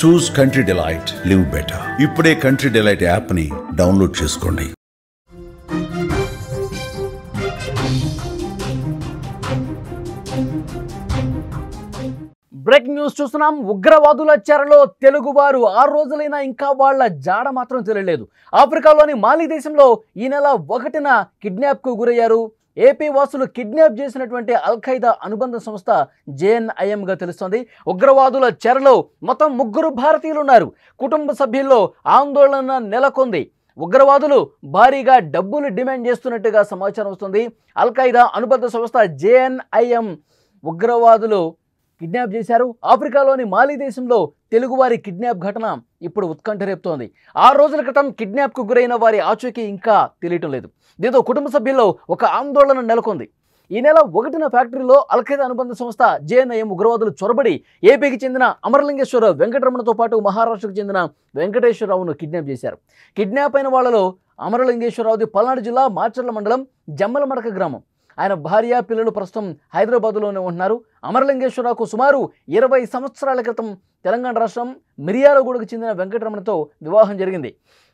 చూస్ country delight, live better. ఇప్పుడే country delight యాప్ని download చేసుకోండి. బ్రేకింగ్ న్యూస్ చూస్తున్నాం. ఉగ్రవాదుల చెరలో తెలుగువారు 6 రోజులైనా ఇంకా వాళ్ళ జాడ మాత్రం తెలియలేదు. ఆఫ్రికాలోని మాలి దేశంలో ఈ నెల 1న కిడ్నాప్కు గురయ్యారు. ఏపీ వాసులు కిడ్నాప్ చేసినటువంటి అల్-ఖైదా అనుబంధ సంస్థ జేఎన్ఐఎంగా తెలుస్తోంది. ఉగ్రవాదుల చెరలో మొత్తం 3 భారతీయులు ఉన్నారు. కుటుంబ సభ్యుల్లో ఆందోళన నెలకొంది. ఉగ్రవాదులు భారీగా డబ్బులు డిమాండ్ చేస్తున్నట్టుగా సమాచారం వస్తుంది. అల్-ఖైదా అనుబంధ సంస్థ జేఎన్ఐఎం ఉగ్రవాదులు కిడ్నాప్ చేశారు. ఆఫ్రికాలోని మాలి దేశంలో తెలుగువారి కిడ్నాప్ ఘటన ఇప్పుడు ఉత్కంఠ రేపుతోంది. 6 రోజుల క్రితం కిడ్నాప్కు గురైన వారి ఆచూకీ ఇంకా తెలియటం లేదు. దీంతో కుటుంబ సభ్యుల్లో ఒక ఆందోళన నెలకొంది. ఈ నెల 1న ఫ్యాక్టరీలో అల్-ఖైదా అనుబంధ సంస్థ జేఎన్ఐఎం ఉగ్రవాదులు చొరబడి ఏపీకి చెందిన అమరలింగేశ్వరరావు వెంకటరమణతో పాటు మహారాష్ట్రకు చెందిన వెంకటేశ్వరరావును కిడ్నాప్ చేశారు. కిడ్నాప్ అయిన వాళ్లలో అమరలింగేశ్వరరావుది పల్నాడు జిల్లా మాచర్ల మండలం జమ్మలమడక గ్రామం. ఆయన భార్య పిల్లలు ప్రస్తుతం హైదరాబాద్లోనే ఉంటున్నారు. అమరలింగేశ్వరరావుకు సుమారు 20 సంవత్సరాల క్రితం తెలంగాణ రాష్ట్రం మిర్యాలగూడకు చెందిన వెంకటరమణతో వివాహం జరిగింది.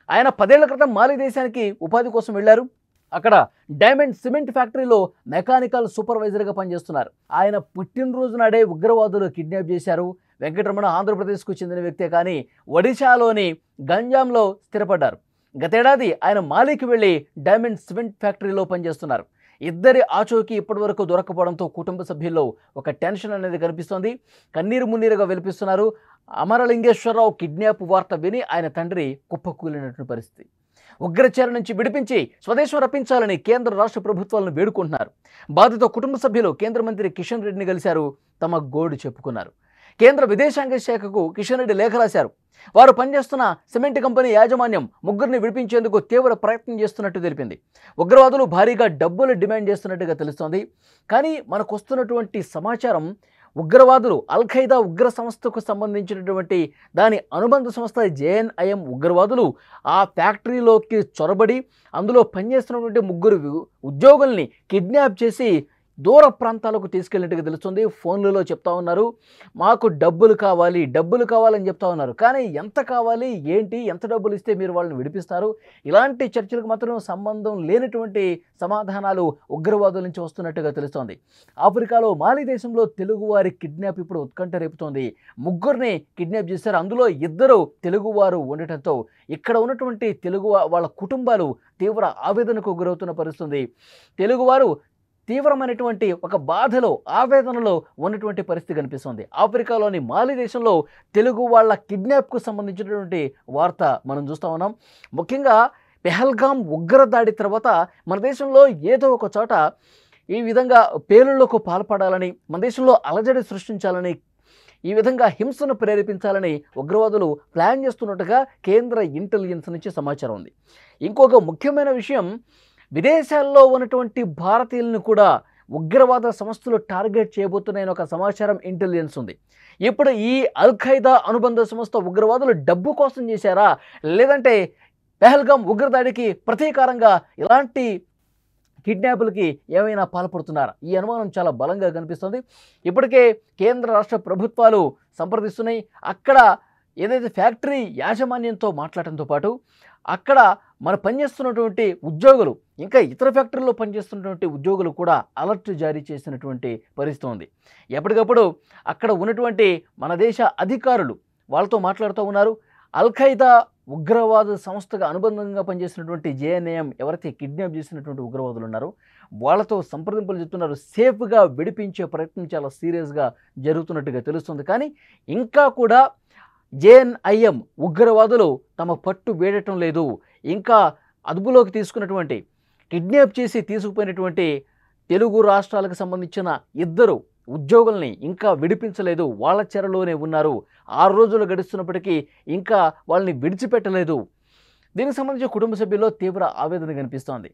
ఆయన 10 ఏళ్ల క్రితం మాలి దేశానికి ఉపాధి కోసం వెళ్లారు. అక్కడ డైమండ్ సిమెంట్ ఫ్యాక్టరీలో మెకానికల్ సూపర్వైజర్గా పనిచేస్తున్నారు. ఆయన పుట్టినరోజు నాడే ఉగ్రవాదులు కిడ్నాప్ చేశారు. వెంకటరమణ ఆంధ్రప్రదేశ్కు చెందిన వ్యక్తే కానీ ఒడిశాలోని గంజాంలో స్థిరపడ్డారు. గతేడాది ఆయన మాలికి వెళ్లి డైమండ్ సిమెంట్ ఫ్యాక్టరీలో పనిచేస్తున్నారు. ఇద్దరి ఆచూకీ ఇప్పటివరకు దొరకపోవడంతో కుటుంబ సభ్యుల్లో ఒక టెన్షన్ అనేది కనిపిస్తోంది. కన్నీరు మున్నీరుగా వెలిపిస్తున్నారు. అమరలింగేశ్వరరావు కిడ్నాప్ వార్త విని ఆయన తండ్రి కుప్పకూలినటువంటి పరిస్థితి. ఉగ్రచర్య నుంచి విడిపించి స్వదేశం రప్పించాలని కేంద్ర రాష్ట్ర ప్రభుత్వాలను వేడుకుంటున్నారు. బాధిత కుటుంబ సభ్యులు కేంద్ర మంత్రి కిషన్ రెడ్డిని కలిశారు. తమ గోడు చెప్పుకున్నారు. కేంద్ర విదేశాంగ శాఖకు కిషన్ రెడ్డి లేఖ రాశారు. వారు పనిచేస్తున్న సిమెంట్ కంపెనీ యాజమాన్యం 3ని విడిపించేందుకు తీవ్ర ప్రయత్నం చేస్తున్నట్టు తెలిపింది. ఉగ్రవాదులు భారీగా డబ్బులు డిమాండ్ చేస్తున్నట్టుగా తెలుస్తోంది. కానీ మనకు వస్తున్నటువంటి సమాచారం ఉగ్రవాదులు అల్-ఖైదా ఉగ్ర సంస్థకు సంబంధించినటువంటి దాని అనుబంధ సంస్థ జేఎన్ఐఎం ఉగ్రవాదులు ఆ ఫ్యాక్టరీలోకి చొరబడి అందులో పనిచేస్తున్నటువంటి 3 ఉద్యోగుల్ని కిడ్నాప్ చేసి దూర ప్రాంతాలకు తీసుకెళ్ళినట్టుగా తెలుస్తుంది. ఫోన్లలో చెప్తా ఉన్నారు, మాకు డబ్బులు కావాలని చెప్తా ఉన్నారు. కానీ ఎంత కావాలి, ఏంటి, ఎంత డబ్బులు ఇస్తే మీరు వాళ్ళని విడిపిస్తారు? ఇలాంటి చర్చలకు మాత్రం సంబంధం లేనటువంటి సమాధానాలు ఉగ్రవాదుల నుంచి వస్తున్నట్టుగా తెలుస్తోంది. ఆఫ్రికాలో మాలి దేశంలో తెలుగువారి కిడ్నాప్ ఇప్పుడు ఉత్కంఠ రేపుతోంది. 3ని కిడ్నాప్ చేశారు. అందులో 2 తెలుగువారు ఉండటంతో ఇక్కడ ఉన్నటువంటి తెలుగు వాళ్ళ కుటుంబాలు తీవ్ర ఆవేదనకు గురవుతున్న పరిస్థితుంది. తెలుగువారు తీవ్రమైనటువంటి ఒక బాధలో ఆవేదనలో ఉన్నటువంటి పరిస్థితి కనిపిస్తుంది. ఆఫ్రికాలోని మాలి దేశంలో తెలుగు వాళ్ళ కిడ్నాప్కు సంబంధించినటువంటి వార్త మనం చూస్తూ ఉన్నాం. ముఖ్యంగా పెహల్గాం ఉగ్రదాడి తర్వాత మన దేశంలో ఏదో ఒక చోట ఈ విధంగా పేలుళ్లకు పాల్పడాలని, మన దేశంలో అలజడి సృష్టించాలని, ఈ విధంగా హింసను ప్రేరేపించాలని ఉగ్రవాదులు ప్లాన్ చేస్తున్నట్టుగా కేంద్ర ఇంటెలిజెన్స్ నుంచి సమాచారం ఉంది. ఇంకొక ముఖ్యమైన విషయం, విదేశాల్లో ఉన్నటువంటి భారతీయులను కూడా ఉగ్రవాద సంస్థలు టార్గెట్ చేయబోతున్నాయని ఒక సమాచారం ఇంటెలిజెన్స్ ఉంది. ఇప్పుడు ఈ అల్-ఖైదా అనుబంధ సంస్థ ఉగ్రవాదులు డబ్బు కోసం చేశారా, లేదంటే పెహల్గాం ఉగ్రదాడికి ప్రతీకారంగా ఇలాంటి కిడ్నాపులకి ఏమైనా పాల్పడుతున్నారా? ఈ అనుమానం చాలా బలంగా కనిపిస్తుంది. ఇప్పటికే కేంద్ర రాష్ట్ర ప్రభుత్వాలు సంప్రదిస్తున్నాయి. అక్కడ ఏదైతే ఫ్యాక్టరీ యాజమాన్యంతో మాట్లాడటంతో పాటు అక్కడ పనిచేస్తున్నటువంటి ఉద్యోగులు, ఇంకా ఇతర ఫ్యాక్టరీలో పనిచేస్తున్నటువంటి ఉద్యోగులు కూడా అలర్ట్ జారీ చేసినటువంటి పరిస్థితి ఉంది. ఎప్పటికప్పుడు అక్కడ ఉన్నటువంటి మన దేశ అధికారులు వాళ్ళతో మాట్లాడుతూ ఉన్నారు. అల్-ఖైదా ఉగ్రవాద సంస్థగా అనుబంధంగా పనిచేసినటువంటి జేఎన్ఐఎం ఎవరైతే కిడ్నాప్ చేసినటువంటి ఉగ్రవాదులు ఉన్నారో వాళ్ళతో సంప్రదింపులు చెప్తున్నారు. సేఫ్గా విడిపించే ప్రయత్నం చాలా సీరియస్గా జరుగుతున్నట్టుగా తెలుస్తుంది. కానీ ఇంకా కూడా జేఎన్ఐఎం ఉగ్రవాదులు తమ పట్టు వేయటం లేదు. ఇంకా అదుపులోకి తీసుకున్నటువంటి, కిడ్నాప్ చేసి తీసుకుపోయినటువంటి తెలుగు రాష్ట్రాలకు సంబంధించిన 2 ఉద్యోగుల్ని ఇంకా విడిపించలేదు. వాళ్ళ చెరలోనే ఉన్నారు. 6 రోజులు గడుస్తున్నప్పటికీ ఇంకా వాళ్ళని విడిచిపెట్టలేదు. దీనికి సంబంధించి కుటుంబ సభ్యుల్లో తీవ్ర ఆవేదన కనిపిస్తోంది.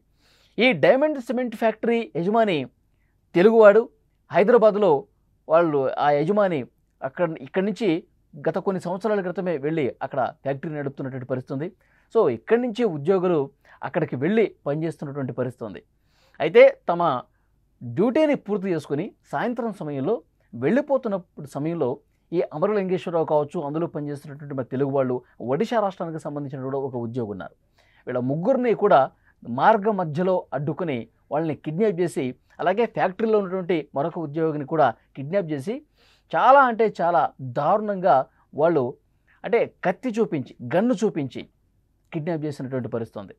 ఈ డైమండ్ సిమెంట్ ఫ్యాక్టరీ యజమాని తెలుగువాడు. హైదరాబాద్లో వాళ్ళు ఆ యజమాని ఇక్కడి నుంచి గత కొన్ని సంవత్సరాల క్రితమే వెళ్ళి అక్కడ ఫ్యాక్టరీ నడుపుతున్నటువంటి పరిస్థితి ఉంది. సో ఇక్కడి నుంచి ఉద్యోగులు అక్కడికి వెళ్ళి పనిచేస్తున్నటువంటి పరిస్థితి ఉంది. అయితే తమ డ్యూటీని పూర్తి చేసుకుని సాయంత్రం సమయంలో వెళ్ళిపోతున్నప్పుడు సమయంలో ఈ అమరలింగేశ్వరరావు కావచ్చు, అందులో పనిచేస్తున్నటువంటి మన తెలుగు వాళ్ళు, ఒడిశా రాష్ట్రానికి సంబంధించిన కూడా ఒక ఉద్యోగి ఉన్నారు. వీళ్ళ ముగ్గురిని కూడా మార్గ మధ్యలో అడ్డుకుని వాళ్ళని కిడ్నాప్ చేసి, అలాగే ఫ్యాక్టరీలో ఉన్నటువంటి మరొక ఉద్యోగిని కూడా కిడ్నాప్ చేసి చాలా అంటే చాలా దారుణంగా వాళ్ళు అంటే కత్తి చూపించి, గన్ను చూపించి కిడ్నాప్ చేసినటువంటి పరిస్థితి ఉంది.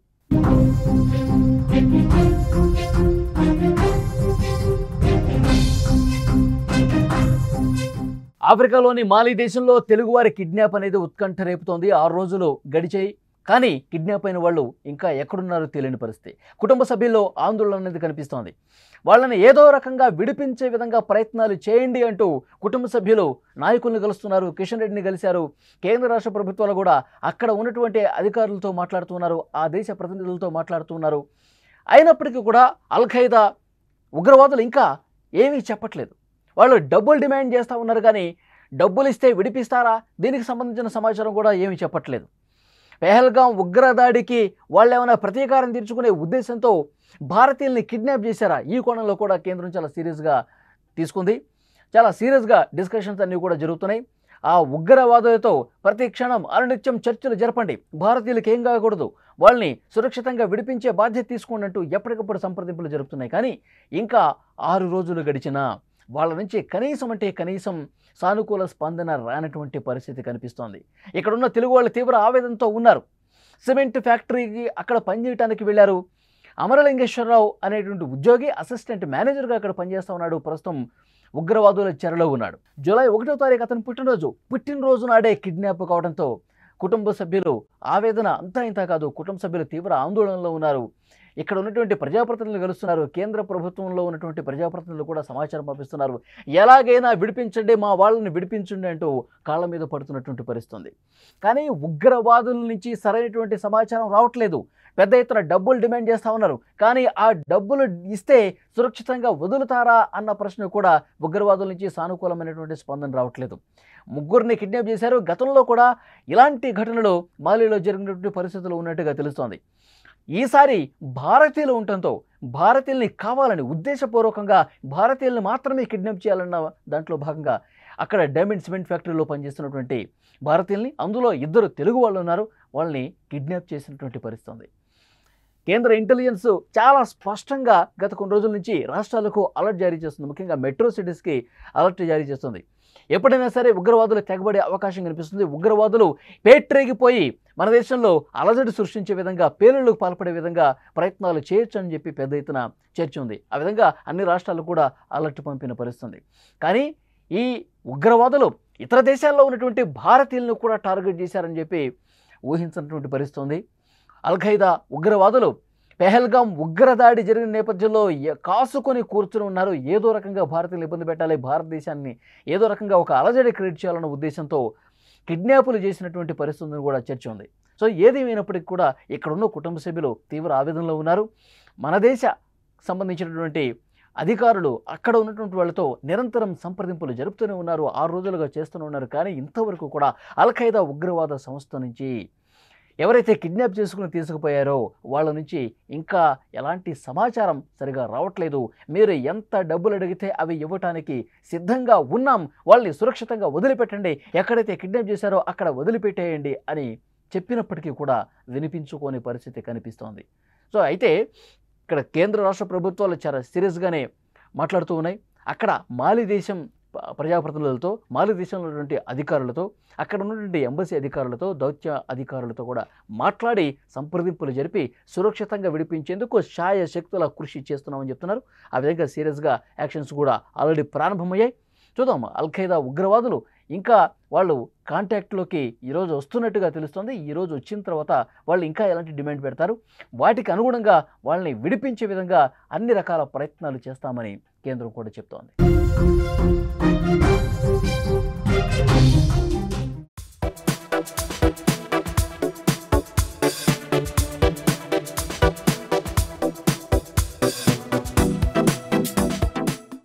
ఆఫ్రికాలోని మాలి దేశంలో తెలుగువారి కిడ్నాప్ అనేది ఉత్కంఠ రేపుతోంది. 6 రోజులు గడిచాయి, కానీ కిడ్నాప్ అయిన వాళ్ళు ఇంకా ఎక్కడున్నారో తెలియని పరిస్థితి. కుటుంబ సభ్యుల్లో ఆందోళన అనేది కనిపిస్తోంది. వాళ్ళని ఏదో రకంగా విడిపించే విధంగా ప్రయత్నాలు చేయండి అంటూ కుటుంబ సభ్యులు నాయకుల్ని కలుస్తున్నారు. కిషన్ రెడ్డిని కలిశారు. కేంద్ర రాష్ట్ర ప్రభుత్వాలు కూడా అక్కడ ఉన్నటువంటి అధికారులతో మాట్లాడుతున్నారు, ఆ దేశ ప్రతినిధులతో మాట్లాడుతున్నారు. అయినప్పటికీ కూడా అల్ ఖైదా ఉగ్రవాదులు ఇంకా ఏమీ చెప్పట్లేదు. వాళ్ళు డబ్బులు డిమాండ్ చేస్తూ ఉన్నారు, కానీ డబ్బులు ఇస్తే విడిపిస్తారా, దీనికి సంబంధించిన సమాచారం కూడా ఏమీ చెప్పట్లేదు. పెహల్గాం ఉగ్రదాడికి వాళ్ళు ఏమైనా ప్రతీకారం తీర్చుకునే ఉద్దేశంతో భారతీయుల్ని కిడ్నాప్ చేశారా, ఈ కోణంలో కూడా కేంద్రం చాలా సీరియస్గా తీసుకుంది. చాలా సీరియస్గా డిస్కషన్స్ అన్నీ కూడా జరుగుతున్నాయి. ఆ ఉగ్రవాదులతో ప్రతి క్షణం అనునిత్యం చర్చలు జరపండి, భారతీయులకు ఏం కాకూడదు, వాళ్ళని సురక్షితంగా విడిపించే బాధ్యత తీసుకోండి అంటూ ఎప్పటికప్పుడు సంప్రదింపులు జరుపుతున్నాయి. కానీ ఇంకా 6 రోజులు గడిచినా వాళ్ళ నుంచి కనీసం అంటే కనీసం సానుకూల స్పందన రానటువంటి పరిస్థితి కనిపిస్తోంది. ఇక్కడున్న తెలుగు వాళ్ళు తీవ్ర ఆవేదనతో ఉన్నారు. సిమెంట్ ఫ్యాక్టరీకి అక్కడ పనిచేయడానికి వెళ్ళారు. అమరలింగేశ్వరరావు అనేటువంటి ఉద్యోగి అసిస్టెంట్ మేనేజర్గా అక్కడ పనిచేస్తూ ఉన్నాడు. ప్రస్తుతం ఉగ్రవాదుల చెరలో ఉన్నాడు. జూలై 1వ తారీఖు అతని పుట్టినరోజు నాడే కిడ్నాప్ కావడంతో కుటుంబ సభ్యులు ఆవేదన అంతా ఇంత కాదు, కుటుంబ సభ్యులు తీవ్ర ఆందోళనలో ఉన్నారు. ఇక్కడ ఉన్నటువంటి ప్రజాప్రతినిధులు కలుస్తున్నారు. కేంద్ర ప్రభుత్వంలో ఉన్నటువంటి ప్రజాప్రతినిధులు కూడా సమాచారం పంపిస్తున్నారు. ఎలాగైనా విడిపించండి, మా వాళ్ళని విడిపించండి అంటూ కాళ్ళ మీద పడుతున్నటువంటి పరిస్థితి. కానీ ఉగ్రవాదుల నుంచి సరైనటువంటి సమాచారం రావట్లేదు. పెద్ద ఎత్తున డబ్బులు డిమాండ్ చేస్తూ ఉన్నారు, కానీ ఆ డబ్బులు ఇస్తే సురక్షితంగా వదులుతారా అన్న ప్రశ్న కూడా ఉగ్రవాదుల నుంచి సానుకూలమైనటువంటి స్పందన రావట్లేదు. ముగ్గురిని కిడ్నాప్ చేశారు. గతంలో కూడా ఇలాంటి ఘటనలు మాలిలో జరిగినటువంటి పరిస్థితులు ఉన్నట్టుగా తెలుస్తోంది. ఈసారి భారతీయులు ఉండటంతో భారతీయుల్ని కావాలని ఉద్దేశపూర్వకంగా భారతీయుల్ని మాత్రమే కిడ్నాప్ చేయాలన్న దాంట్లో భాగంగా అక్కడ డైమండ్ సిమెంట్ ఫ్యాక్టరీలో పనిచేస్తున్నటువంటి భారతీయుల్ని, అందులో 2 తెలుగు వాళ్ళు ఉన్నారు, వాళ్ళని కిడ్నాప్ చేసినటువంటి పరిస్థితి. కేంద్ర ఇంటెలిజెన్స్ చాలా స్పష్టంగా గత కొన్ని రోజుల నుంచి రాష్ట్రాలకు అలర్ట్ జారీ చేస్తుంది. ముఖ్యంగా మెట్రో సిటీస్కి అలర్ట్ జారీ చేస్తుంది. ఎప్పుడైనా సరే ఉగ్రవాదులు తెగబడే అవకాశం కనిపిస్తుంది. ఉగ్రవాదులు పేట్రేగిపోయి మన దేశంలో అలజడి సృష్టించే విధంగా, పేలుళ్లకు పాల్పడే విధంగా ప్రయత్నాలు చేయొచ్చు అని చెప్పి పెద్ద ఎత్తున చర్చ ఉంది. ఆ విధంగా అన్ని రాష్ట్రాలు కూడా అలర్ట్ పంపిన పరిస్థితి. కానీ ఈ ఉగ్రవాదులు ఇతర దేశాల్లో ఉన్నటువంటి భారతీయులను కూడా టార్గెట్ చేశారని చెప్పి ఊహించినటువంటి పరిస్థితి. అల్ ఖైదా ఉగ్రవాదులు పెహల్గాం ఉగ్రదాడి జరిగిన నేపథ్యంలో కాసుకొని కూర్చుని ఉన్నారు. ఏదో రకంగా భారతీయులు ఇబ్బంది పెట్టాలి, భారతదేశాన్ని ఏదో రకంగా ఒక అలజడి క్రియేట్ చేయాలన్న ఉద్దేశంతో కిడ్నాపులు చేసినటువంటి పరిస్థితిని కూడా చర్చ ఉంది. సో ఏదేమైనప్పటికీ కూడా ఇక్కడున్న కుటుంబ సభ్యులు తీవ్ర ఆవేదనలో ఉన్నారు. మన దేశ సంబంధించినటువంటి అధికారులు అక్కడ ఉన్నటువంటి వాళ్ళతో నిరంతరం సంప్రదింపులు జరుపుతూనే ఉన్నారు, 6 రోజులుగా చేస్తూనే ఉన్నారు. కానీ ఇంతవరకు కూడా అల్ ఖైదా ఉగ్రవాద సంస్థ నుంచి ఎవరైతే కిడ్నాప్ చేసుకుని తీసుకుపోయారో వాళ్ళ నుంచి ఇంకా ఎలాంటి సమాచారం సరిగా రావట్లేదు. మీరు ఎంత డబ్బులు అడిగితే అవి ఇవ్వటానికి సిద్ధంగా ఉన్నాం, వాళ్ళని సురక్షితంగా వదిలిపెట్టండి, ఎక్కడైతే కిడ్నాప్ చేశారో అక్కడ వదిలిపెట్టేయండి అని చెప్పినప్పటికీ కూడా వినిపించుకోని పరిస్థితి కనిపిస్తోంది. సో అయితే ఇక్కడ కేంద్ర రాష్ట్ర ప్రభుత్వాలు చాలా సీరియస్గానే మాట్లాడుతూ ఉన్నాయి. అక్కడ మాలి దేశం ప్రజాప్రతినిధులతో, మాలి దేశంలో ఉన్నటువంటి అధికారులతో, అక్కడ ఉన్నటువంటి ఎంబసీ అధికారులతో, దౌత్య అధికారులతో కూడా మాట్లాడి సంప్రదింపులు జరిపి సురక్షితంగా విడిపించేందుకు శాయశక్తుల కృషి చేస్తున్నామని చెప్తున్నారు. ఆ విధంగా సీరియస్గా యాక్షన్స్ కూడా ఆల్రెడీ ప్రారంభమయ్యాయి. చూద్దాం, అల్ ఖైదా ఉగ్రవాదులు ఇంకా వాళ్ళు కాంటాక్ట్లోకి ఈరోజు వస్తున్నట్టుగా తెలుస్తోంది. ఈరోజు వచ్చిన తర్వాత వాళ్ళు ఇంకా ఎలాంటి డిమాండ్ పెడతారు, వాటికి అనుగుణంగా వాళ్ళని విడిపించే విధంగా అన్ని రకాల ప్రయత్నాలు చేస్తామని కేంద్రం కూడా చెప్తోంది.